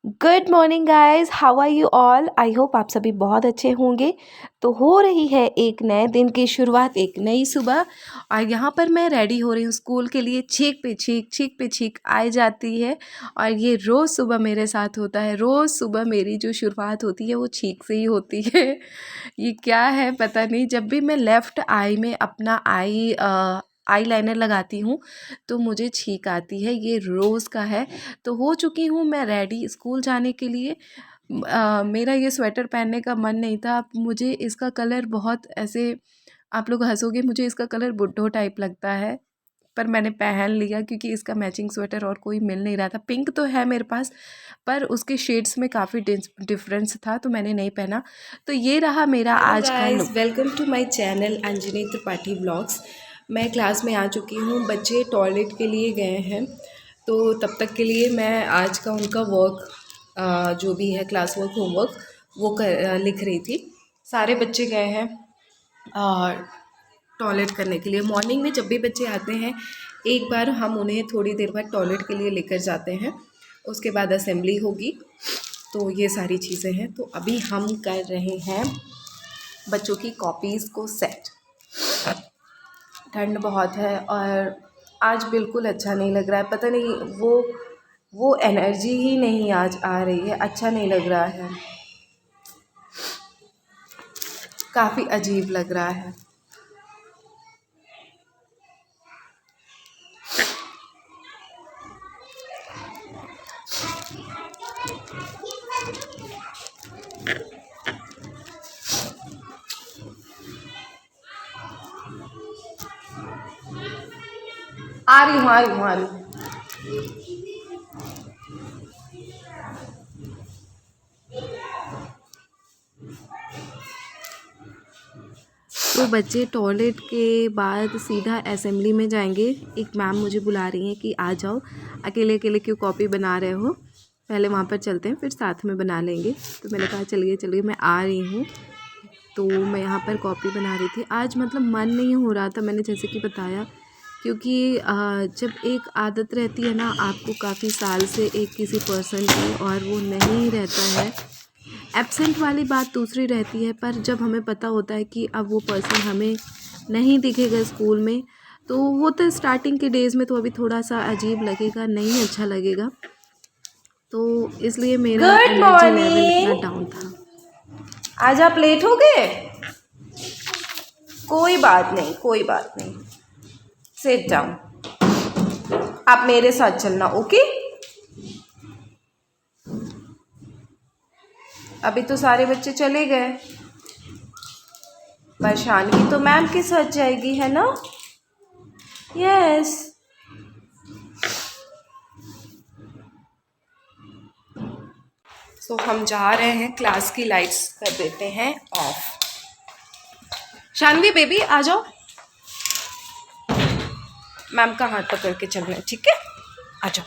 Good morning guys, how are you all. I hope आप सभी बहुत अच्छे होंगे। तो हो रही है एक नए दिन की शुरुआत, एक नई सुबह। और यहाँ पर मैं रेडी हो रही हूँ स्कूल के लिए। छीक पे छीक आए जाती है। और ये रोज़ सुबह मेरे साथ होता है। रोज़ सुबह मेरी जो शुरुआत होती है वो छीक से ही होती है। ये क्या है पता नहीं। जब भी मैं लेफ़्ट आई में अपना आई लाइनर लगाती हूँ तो मुझे छींक आती है। ये रोज़ का है। तो हो चुकी हूँ मैं रेडी स्कूल जाने के लिए। मेरा ये स्वेटर पहनने का मन नहीं था। अब मुझे इसका कलर बहुत ऐसे, आप लोग हंसोगे, मुझे इसका कलर बुड्ढो टाइप लगता है, पर मैंने पहन लिया क्योंकि इसका मैचिंग स्वेटर और कोई मिल नहीं रहा था। पिंक तो है मेरे पास पर उसके शेड्स में काफ़ी डिफरेंस था तो मैंने नहीं पहना। तो ये रहा मेरा आज का लुक। Welcome to my channel Anjani Tripathi blogs. मैं क्लास में आ चुकी हूँ। बच्चे टॉयलेट के लिए गए हैं तो तब तक के लिए मैं आज का उनका वर्क जो भी है क्लास वर्क होमवर्क वो लिख रही थी। सारे बच्चे गए हैं टॉयलेट करने के लिए। मॉर्निंग में जब भी बच्चे आते हैं एक बार हम उन्हें थोड़ी देर बाद टॉयलेट के लिए लेकर जाते हैं। उसके बाद असेंबली होगी। तो ये सारी चीज़ें हैं। तो अभी हम कर रहे हैं बच्चों की कॉपीज़ को सेट। ठंड बहुत है और आज बिल्कुल अच्छा नहीं लग रहा है। पता नहीं वो एनर्जी ही नहीं आज आ रही है। अच्छा नहीं लग रहा है, काफ़ी अजीब लग रहा है। आ रही हूँ। तो बच्चे टॉयलेट के बाद सीधा असेंबली में जाएंगे। एक मैम मुझे बुला रही हैं कि आ जाओ, अकेले अकेले क्यों कॉपी बना रहे हो, पहले वहाँ पर चलते हैं फिर साथ में बना लेंगे। तो मैंने कहा चलिए मैं आ रही हूँ। तो मैं यहाँ पर कॉपी बना रही थी। आज मतलब मन नहीं हो रहा था, मैंने जैसे कि बताया, क्योंकि जब एक आदत रहती है ना आपको काफ़ी साल से एक किसी पर्सन की, और वो नहीं रहता है, एब्सेंट वाली बात दूसरी रहती है, पर जब हमें पता होता है कि अब वो पर्सन हमें नहीं दिखेगा स्कूल में, तो वो तो स्टार्टिंग के डेज़ में तो अभी थोड़ा सा अजीब लगेगा, नहीं अच्छा लगेगा। तो इसलिए मेरा एनर्जी लेवल इतना डाउन था। आज आप लेट हो गए। कोई बात नहीं। Sit down. आप मेरे साथ चलना, ओके। अभी तो सारे बच्चे चले गए। परेशानी तो मैम के साथ जाएगी, है ना। यस। सो हम जा रहे हैं, क्लास की लाइट्स कर देते हैं ऑफ। शानवी बेबी आ जाओ। मैम का हाथ पकड़ के चलना है, ठीक है। आ जाओ।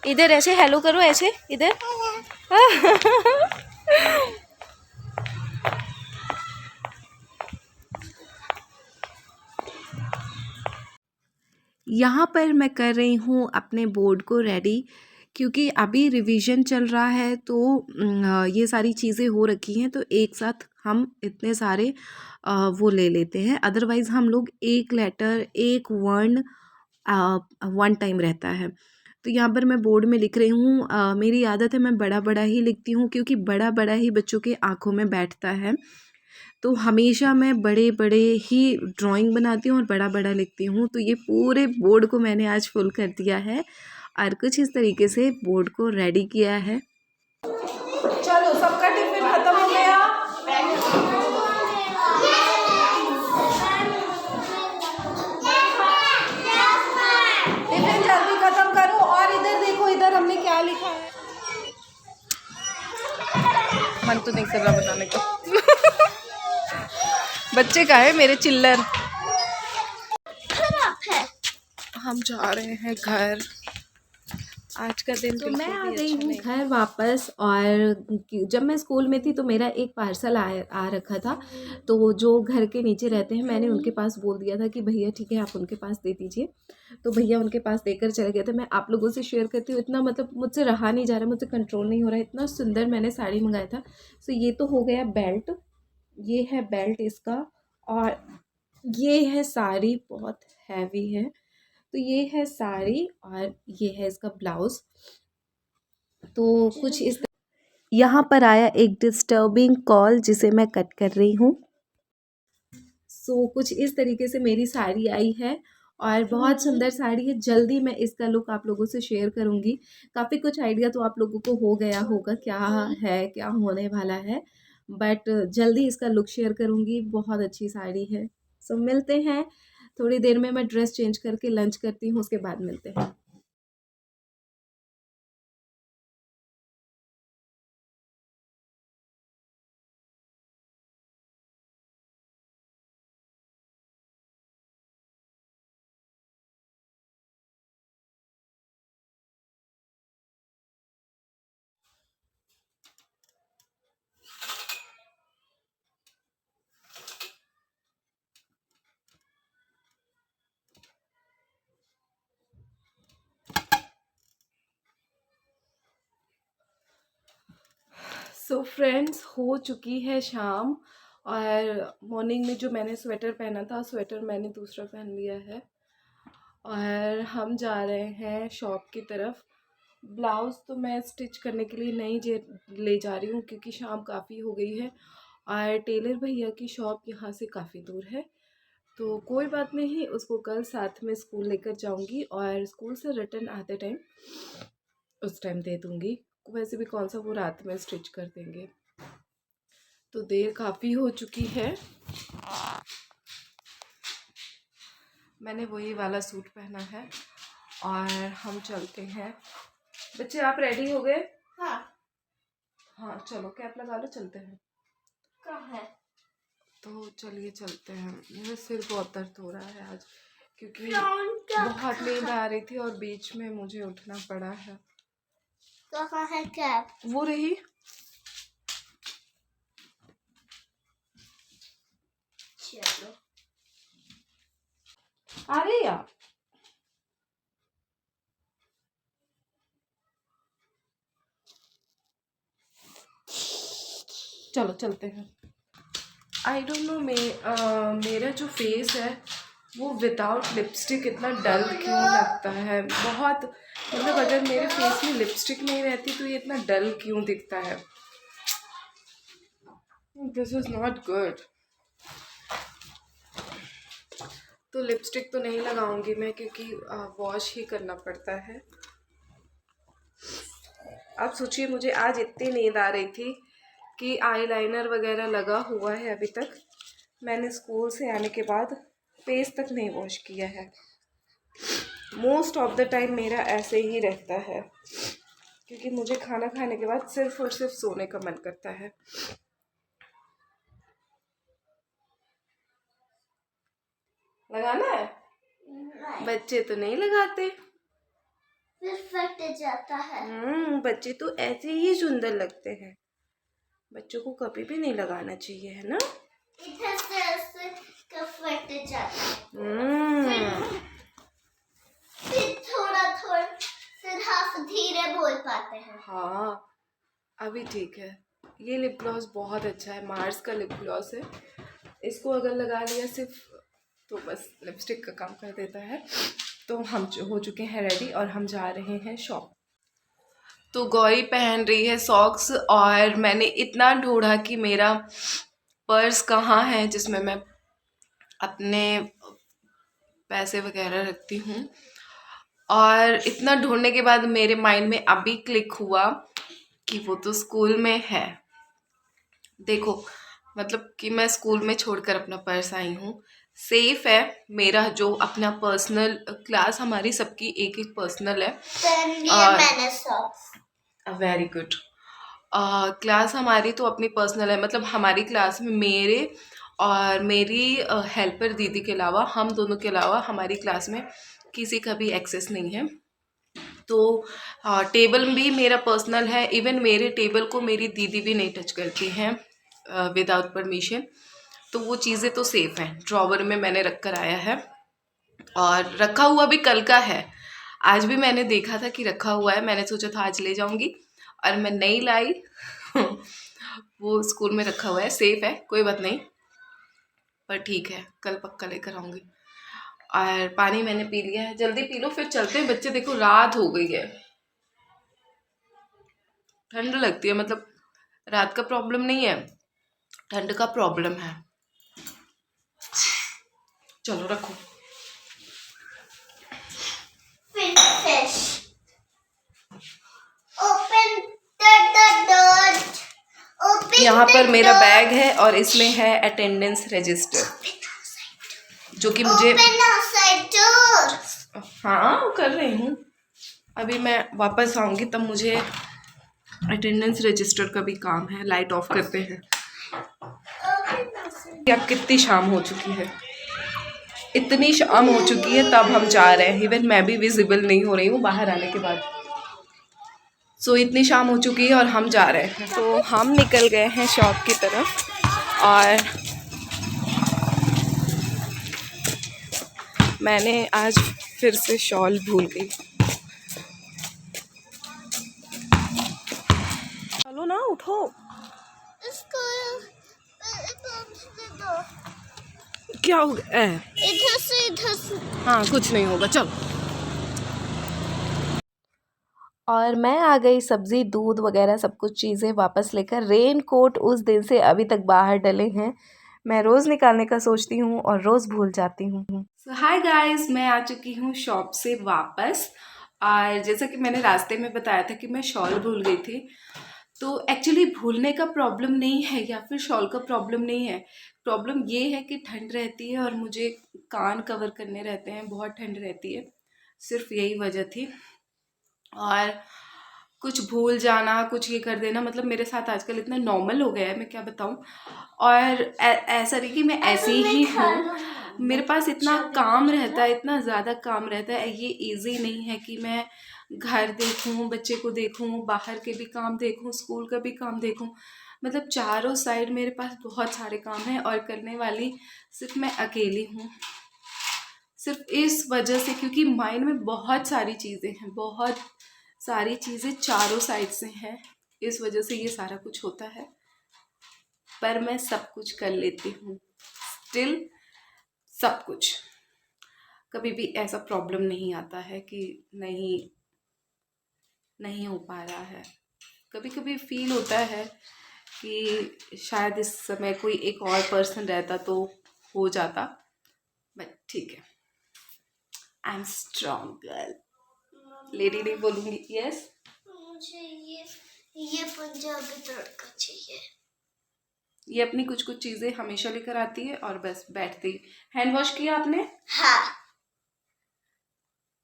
इधर ऐसे हेलो करो, ऐसे इधर। यहाँ पर मैं कर रही हूँ अपने बोर्ड को रेडी, क्योंकि अभी रिवीजन चल रहा है। तो ये सारी चीज़ें हो रखी हैं तो एक साथ हम इतने सारे वो ले लेते हैं। अदरवाइज़ हम लोग एक लेटर एक वर्ण वन टाइम रहता है। तो यहाँ पर मैं बोर्ड में लिख रही हूँ। मेरी आदत है मैं बड़ा बड़ा ही लिखती हूँ, क्योंकि बड़ा बड़ा ही बच्चों के आँखों में बैठता है। तो हमेशा मैं बड़े बड़े ही ड्राइंग बनाती हूँ और बड़ा बड़ा लिखती हूँ। तो ये पूरे बोर्ड को मैंने आज फुल कर दिया है और कुछ इस तरीके से बोर्ड को रेडी किया है। चलो, सबका टिफिन खत्म हो गया। टिफिन जल्दी खत्म करो। और इधर देखो, इधर हमने क्या लिखा है। मन तो नहीं कर रहा बताने का। बच्चे का है मेरे चिल्लर। हम जा रहे हैं घर। आज का दिन तो मैं बिल्कुल आ भी गई अच्छा हूँ नहीं। घर वापस। और जब मैं स्कूल में थी तो मेरा एक पार्सल आ रखा था। तो जो घर के नीचे रहते हैं, मैंने उनके पास बोल दिया था कि भैया ठीक है आप उनके पास दे दीजिए। तो भैया उनके पास देकर चले गए थे। मैं आप लोगों से शेयर करती हूँ, इतना मतलब मुझसे रहा नहीं जा रहा, मुझसे कंट्रोल नहीं हो रहा है, इतना सुंदर मैंने साड़ी मंगाया था। सो ये तो हो गया बेल्ट, ये है बेल्ट इसका। और ये है साड़ी, बहुत हैवी है। तो ये है साड़ी और ये है इसका ब्लाउज। तो कुछ इस यहाँ पर आया एक डिस्टर्बिंग कॉल जिसे मैं कट कर रही हूँ। सो कुछ इस तरीके से मेरी साड़ी आई है और बहुत सुंदर साड़ी है। जल्दी मैं इसका लुक आप लोगों से शेयर करूँगी। काफ़ी कुछ आइडिया तो आप लोगों को हो गया होगा क्या है, क्या होने वाला है, बट जल्दी इसका लुक शेयर करूँगी। बहुत अच्छी साड़ी है। सो मिलते हैं थोड़ी देर में। मैं ड्रेस चेंज करके लंच करती हूँ, उसके बाद मिलते हैं। सो फ्रेंड्स, हो चुकी है शाम। और मॉर्निंग में जो मैंने स्वेटर पहना था, स्वेटर मैंने दूसरा पहन लिया है। और हम जा रहे हैं शॉप की तरफ। ब्लाउज़ तो मैं स्टिच करने के लिए नहीं ले जा रही हूँ क्योंकि शाम काफ़ी हो गई है और टेलर भैया की शॉप यहाँ से काफ़ी दूर है। तो कोई बात नहीं, उसको कल साथ में स्कूल लेकर जाऊँगी और स्कूल से रिटर्न आते टाइम उस टाइम दे दूँगी। वैसे भी कौन सा वो रात में स्टिच कर देंगे। तो देर काफ़ी हो चुकी है। मैंने वही वाला सूट पहना है और हम चलते हैं। बच्चे आप रेडी हो गए? हाँ हाँ, चलो कैप लगा लो, चलते हैं। कहाँ है? तो चलिए चलते हैं। मेरा सिर बहुत दर्द हो रहा है आज क्योंकि बहुत नींद आ रही थी और बीच में मुझे उठना पड़ा है। कहाँ है कैप? वो रही। चलो आ रही आप? चलो चलते हैं। आई डोंट नो मेरा जो फेस है वो विदाउट लिपस्टिक इतना डल क्यों लगता है। बहुत मतलब अगर मेरे फेस में लिपस्टिक नहीं रहती तो ये इतना डल क्यों दिखता है। This is not good. तो लिपस्टिक तो नहीं लगाऊंगी मैं क्योंकि वॉश ही करना पड़ता है। अब सोचिए मुझे आज इतनी नींद आ रही थी कि आईलाइनर वगैरह लगा हुआ है अभी तक। मैंने स्कूल से आने के बाद फेस तक नहीं वॉश किया है। मोस्ट ऑफ द टाइम मेरा ऐसे ही रहता है क्योंकि मुझे खाना खाने के बाद सिर्फ और सिर्फ सोने का मन करता है। लगाना है? नहीं। बच्चे तो नहीं लगाते, फिर फट जाता है। बच्चे तो ऐसे ही सुंदर लगते हैं। बच्चों को कभी भी नहीं लगाना चाहिए, है ना? इधर से ऐसे फट जाता है। फिर थोड़ा थोड़ा फिर धीरे बोल पाते हैं। हाँ अभी ठीक है। ये लिप ग्लॉस बहुत अच्छा है, मार्स का लिप ग्लॉस है। इसको अगर लगा लिया सिर्फ तो बस लिपस्टिक का काम कर देता है। तो हम हो चुके हैं रेडी और हम जा रहे हैं शॉप। तो गौरी पहन रही है सॉक्स और मैंने इतना ढूंढा कि मेरा पर्स कहाँ है जिसमें मैं अपने पैसे वगैरह रखती हूँ। और इतना ढूंढने के बाद मेरे माइंड में अभी क्लिक हुआ कि वो तो स्कूल में है। देखो मतलब कि मैं स्कूल में छोड़कर अपना पर्स आई हूँ। सेफ है मेरा जो अपना पर्सनल, क्लास हमारी सबकी एक एक पर्सनल है। Very good. क्लास हमारी तो अपनी पर्सनल है, मतलब हमारी क्लास में मेरे और मेरी हेल्पर दीदी के अलावा, हम दोनों के अलावा हमारी क्लास में किसी का भी एक्सेस नहीं है। तो टेबल भी मेरा पर्सनल है, इवन मेरे टेबल को मेरी दीदी भी नहीं टच करती हैं विदाउट परमिशन। तो वो चीज़ें तो सेफ़ हैं, ड्रॉवर में मैंने रख कर आया है और रखा हुआ भी कल का है। आज भी मैंने देखा था कि रखा हुआ है, मैंने सोचा था आज ले जाऊंगी और मैं नहीं लाई वो स्कूल में रखा हुआ है, सेफ़ है, कोई बात नहीं, पर ठीक है कल पक्का लेकर आऊँगी। और पानी मैंने पी लिया है, जल्दी पी लो फिर चलते हैं बच्चे, देखो रात हो गई है, ठंड लगती है, मतलब रात का प्रॉब्लम नहीं है, ठंड का प्रॉब्लम है। चलो रखो। Fish. Open the door. Open यहाँ पर the मेरा door. बैग है और इसमें है अटेंडेंस रजिस्टर, जो कि मुझे Open outside door. हाँ वो कर रही हूँ। अभी मैं वापस आऊँगी तब मुझे अटेंडेंस रजिस्टर का भी काम है। लाइट ऑफ करते हैं। Open outside. अब कितनी शाम हो चुकी है, इतनी शाम हो चुकी है तब हम जा रहे हैं। इवन मैं भी विजिबल नहीं हो रही हूँ बाहर आने के बाद। सो इतनी शाम हो चुकी है और हम जा रहे हैं। तो हम निकल गए हैं शॉप की तरफ और मैंने आज फिर से शॉल भूल गई। चलो ना उठो। इसको open the door. क्या हो गया? इधर से हाँ कुछ नहीं होगा, चलो। और मैं आ गई सब्ज़ी दूध वगैरह सब कुछ चीज़ें वापस लेकर। रेन कोट उस दिन से अभी तक बाहर डले हैं। मैं रोज़ निकालने का सोचती हूँ और रोज़ भूल जाती हूँ। सो हाय गाइस, मैं आ चुकी हूँ शॉप से वापस। और जैसा कि मैंने रास्ते में बताया था कि मैं शॉल भूल गई थी, तो एक्चुअली भूलने का प्रॉब्लम नहीं है या फिर शॉल का प्रॉब्लम नहीं है। प्रॉब्लम ये है कि ठंड रहती है और मुझे कान कवर करने रहते हैं, बहुत ठंड रहती है, सिर्फ यही वजह थी। और कुछ भूल जाना, कुछ ये कर देना, मतलब मेरे साथ आजकल इतना नॉर्मल हो गया है, मैं क्या बताऊँ। और ऐसा नहीं कि मैं ऐसी ही हूँ, मेरे पास इतना काम रहता है, इतना ज़्यादा काम रहता है, ये इजी नहीं है कि मैं घर देखूँ, बच्चे को देखूँ, बाहर के भी काम देखूँ, स्कूल का भी काम देखूँ। मतलब चारों साइड मेरे पास बहुत सारे काम हैं और करने वाली सिर्फ मैं अकेली हूँ। सिर्फ इस वजह से, क्योंकि माइंड में बहुत सारी चीज़ें हैं, बहुत सारी चीज़ें चारों साइड से हैं, इस वजह से ये सारा कुछ होता है। पर मैं सब कुछ कर लेती हूँ, स्टिल सब कुछ। कभी भी ऐसा प्रॉब्लम नहीं आता है कि नहीं हो पा रहा है। कभी कभी फील होता है कि शायद इस समय कोई एक और पर्सन रहता तो हो जाता, बट ठीक है, I am strong girl. Lady नहीं बोलूँगी, यस। मुझे ये पंजाबी तड़का चाहिए। ये अपनी कुछ कुछ चीज़ें हमेशा लेकर आती है और बस बैठती। हैंड वॉश किया आपने? हाँ,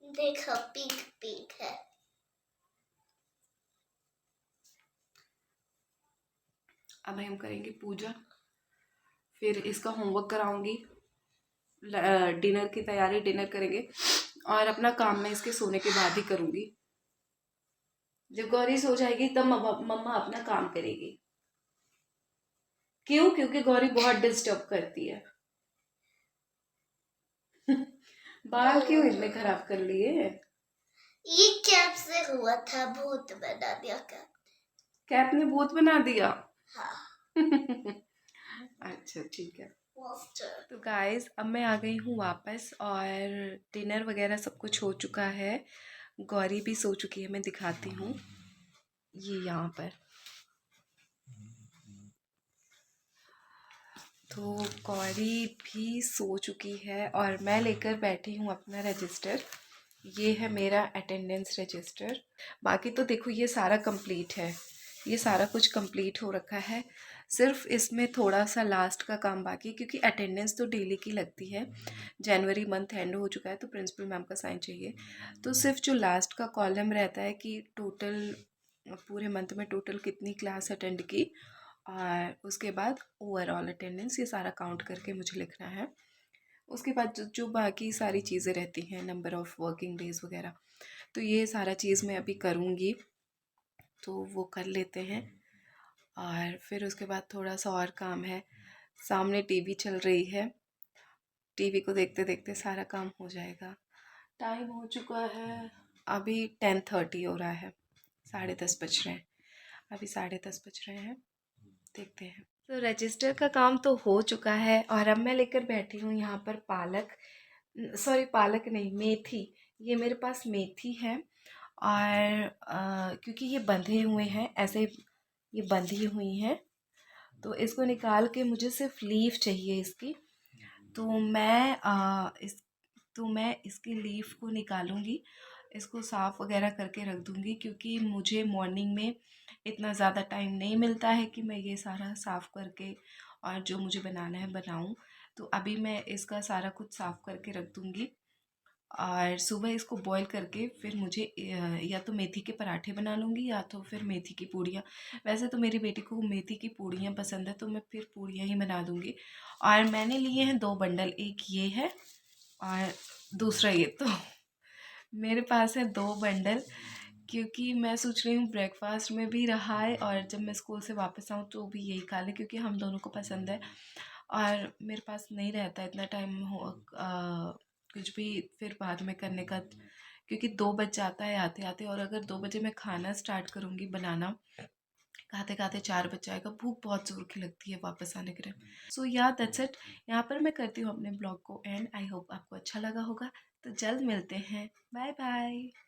देखो पिंक पिंक है। अब हम करेंगे पूजा, फिर इसका होमवर्क कराऊंगी, डिनर की तैयारी, डिनर करेंगे और अपना काम मैं इसके सोने के बाद ही करूँगी। जब गौरी सो जाएगी तब मम्मा अपना काम करेगी। क्यों? क्योंकि गौरी बहुत डिस्टर्ब करती है। बाल क्यों इतने खराब कर लिए? ये कैप से हुआ था, भूत बना दिया कैप। कैप ने भूत बना दिया? हाँ। अच्छा ठीक है। Monster. तो गाइस अब मैं आ गई हूँ वापस और डिनर वगैरह सब कुछ हो चुका है। गौरी भी सो चुकी है, मैं दिखाती हूँ, ये यहाँ पर। तो गौरी भी सो चुकी है और मैं लेकर बैठी हूँ अपना रजिस्टर। ये है मेरा अटेंडेंस रजिस्टर। बाकी तो देखो ये सारा कंप्लीट है, ये सारा कुछ कंप्लीट हो रखा है। सिर्फ इसमें थोड़ा सा लास्ट का काम बाकी है, क्योंकि अटेंडेंस तो डेली की लगती है। जनवरी मंथ एंड हो चुका है तो प्रिंसिपल मैम का साइन चाहिए। तो सिर्फ जो लास्ट का कॉलम रहता है कि टोटल पूरे मंथ में टोटल कितनी क्लास अटेंड की और उसके बाद ओवरऑल अटेंडेंस, ये सारा काउंट करके मुझे लिखना है। उसके बाद जो बाकी सारी चीज़ें रहती हैं, नंबर ऑफ़ वर्किंग डेज़ वगैरह, तो ये सारा चीज़ मैं अभी करूँगी, तो वो कर लेते हैं। और फिर उसके बाद थोड़ा सा और काम है, सामने टीवी चल रही है, टीवी को देखते देखते सारा काम हो जाएगा। टाइम हो चुका है अभी 10:30 हो रहा है, 10:30 बज रहे हैं, अभी 10:30 बज रहे हैं, देखते हैं। तो रजिस्टर का काम तो हो चुका है और अब मैं लेकर बैठी हूँ यहाँ पर पालक नहीं, मेथी। ये मेरे पास मेथी है और क्योंकि ये बंधे हुए हैं ऐसे, ये बंधी हुई हैं, तो इसको निकाल के मुझे सिर्फ लीफ चाहिए इसकी। तो मैं इसकी लीफ को निकालूंगी, इसको साफ़ वगैरह करके रख दूंगी, क्योंकि मुझे मॉर्निंग में इतना ज़्यादा टाइम नहीं मिलता है कि मैं ये सारा साफ़ करके और जो मुझे बनाना है बनाऊं। तो अभी मैं इसका सारा कुछ साफ़ करके रख दूंगी और सुबह इसको बॉईल करके फिर मुझे या तो मेथी के पराठे बना लूँगी या तो फिर मेथी की पूड़ियाँ। वैसे तो मेरी बेटी को मेथी की पूड़ियाँ पसंद है, तो मैं फिर पूड़ियाँ ही बना दूँगी। और मैंने लिए हैं 2 बंडल, एक ये है और दूसरा ये। तो मेरे पास है 2 बंडल, क्योंकि मैं सोच रही हूँ ब्रेकफास्ट में भी रहा है और जब मैं स्कूल से वापस आऊँ तो भी यही खा लें, क्योंकि हम दोनों को पसंद है। और मेरे पास नहीं रहता इतना टाइम कुछ भी फिर बाद में करने का, क्योंकि 2 बज जाता है आते आते, और अगर 2 बजे मैं खाना स्टार्ट करूँगी बनाना, खाते खाते 4 बज जाएगा। भूख बहुत ज़ोर की लगती है वापस आने के टाइम। सो या दैट्स इट, यहाँ पर मैं करती हूँ अपने ब्लॉग को एंड। आई होप आपको अच्छा लगा होगा। तो जल्द मिलते हैं, बाय बाय।